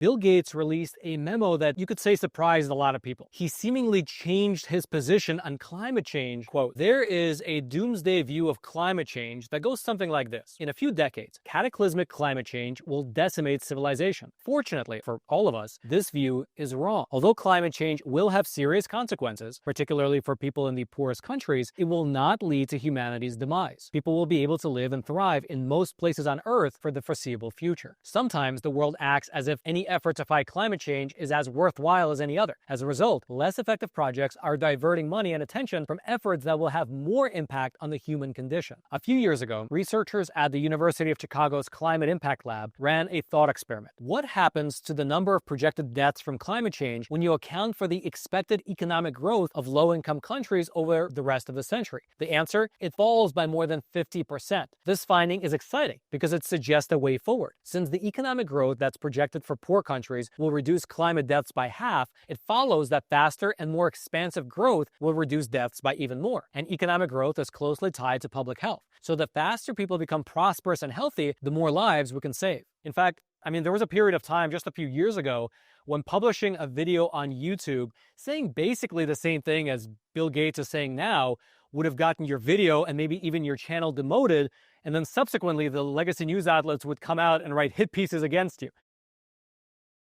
Bill Gates released a memo that you could say surprised a lot of people. He seemingly changed his position on climate change. Quote, "There is a doomsday view of climate change that goes something like this. In a few decades, cataclysmic climate change will decimate civilization. Fortunately for all of us, this view is wrong. Although climate change will have serious consequences, particularly for people in the poorest countries, it will not lead to humanity's demise. People will be able to live and thrive in most places on Earth for the foreseeable future. Sometimes the world acts as if any effort to fight climate change is as worthwhile as any other. As a result, less effective projects are diverting money and attention from efforts that will have more impact on the human condition." A few years ago, researchers at the University of Chicago's Climate Impact Lab ran a thought experiment. What happens to the number of projected deaths from climate change when you account for the expected economic growth of low-income countries over the rest of the century? The answer? It falls by more than 50%. This finding is exciting because it suggests a way forward. Since the economic growth that's projected for poor countries will reduce climate deaths by half, it follows that faster and more expansive growth will reduce deaths by even more. And economic growth is closely tied to public health. So the faster people become prosperous and healthy, the more lives we can save. In fact, there was a period of time just a few years ago when publishing a video on YouTube saying basically the same thing as Bill Gates is saying now would have gotten your video and maybe even your channel demoted, and then subsequently the legacy news outlets would come out and write hit pieces against you.